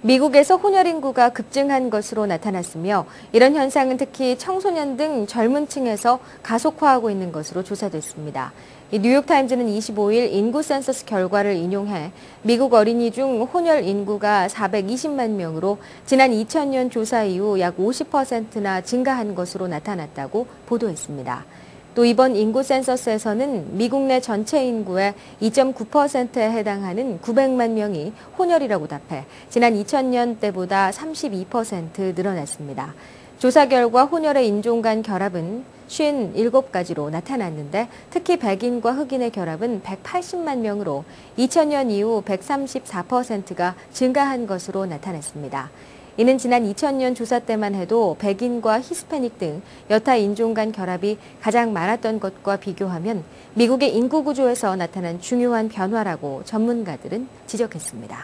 미국에서 혼혈 인구가 급증한 것으로 나타났으며 이런 현상은 특히 청소년 등 젊은 층에서 가속화하고 있는 것으로 조사됐습니다. 뉴욕타임즈는 25일 인구 센서스 결과를 인용해 미국 어린이 중 혼혈 인구가 420만 명으로 지난 2000년 조사 이후 약 50%나 증가한 것으로 나타났다고 보도했습니다. 또 이번 인구 센서스에서는 미국 내 전체 인구의 2.9%에 해당하는 900만 명이 혼혈이라고 답해 지난 2000년 때보다 32% 늘어났습니다. 조사 결과 혼혈의 인종 간 결합은 57가지로 나타났는데 특히 백인과 흑인의 결합은 180만 명으로 2000년 이후 134%가 증가한 것으로 나타났습니다. 이는 지난 2000년 조사 때만 해도 백인과 히스패닉 등 여타 인종 간 결합이 가장 많았던 것과 비교하면 미국의 인구 구조에서 나타난 중요한 변화라고 전문가들은 지적했습니다.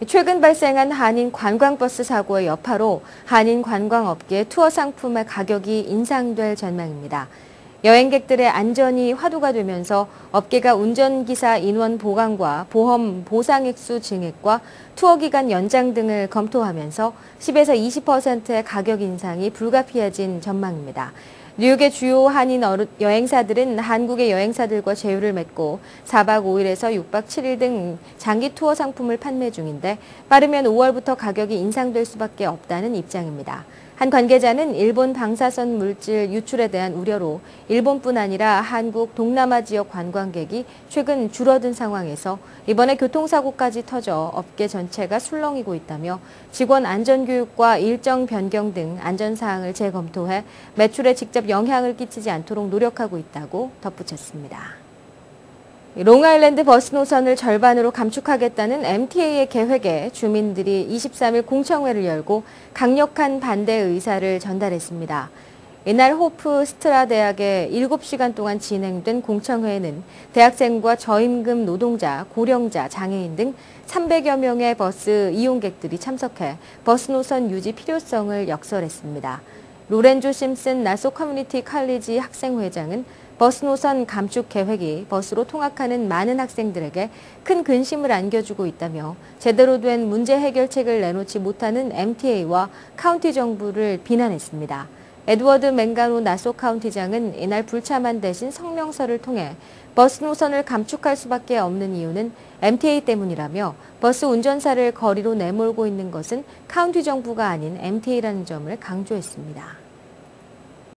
최근 발생한 한인 관광버스 사고의 여파로 한인 관광업계 투어 상품의 가격이 인상될 전망입니다. 여행객들의 안전이 화두가 되면서 업계가 운전기사 인원 보강과 보험 보상액수 증액과 투어 기간 연장 등을 검토하면서 10에서 20%의 가격 인상이 불가피해진 전망입니다. 뉴욕의 주요 한인 여행사들은 한국의 여행사들과 제휴를 맺고 4박 5일에서 6박 7일 등 장기 투어 상품을 판매 중인데 빠르면 5월부터 가격이 인상될 수밖에 없다는 입장입니다. 한 관계자는 일본 방사선 물질 유출에 대한 우려로 일본뿐 아니라 한국, 동남아 지역 관광객이 최근 줄어든 상황에서 이번에 교통사고까지 터져 업계 전체가 술렁이고 있다며 직원 안전교육과 일정 변경 등 안전사항을 재검토해 매출에 직접 영향을 끼치지 않도록 노력하고 있다고 덧붙였습니다. 롱아일랜드 버스 노선을 절반으로 감축하겠다는 MTA의 계획에 주민들이 23일 공청회를 열고 강력한 반대 의사를 전달했습니다. 이날 호프 스트라 대학에 7시간 동안 진행된 공청회에는 대학생과 저임금 노동자, 고령자, 장애인 등 300여 명의 버스 이용객들이 참석해 버스 노선 유지 필요성을 역설했습니다. 로렌조 심슨 나소 커뮤니티 칼리지 학생회장은 버스 노선 감축 계획이 버스로 통학하는 많은 학생들에게 큰 근심을 안겨주고 있다며 제대로 된 문제 해결책을 내놓지 못하는 MTA와 카운티 정부를 비난했습니다. 에드워드 맹가노 나소 카운티장은 이날 불참한 대신 성명서를 통해 버스 노선을 감축할 수밖에 없는 이유는 MTA 때문이라며 버스 운전사를 거리로 내몰고 있는 것은 카운티 정부가 아닌 MTA라는 점을 강조했습니다.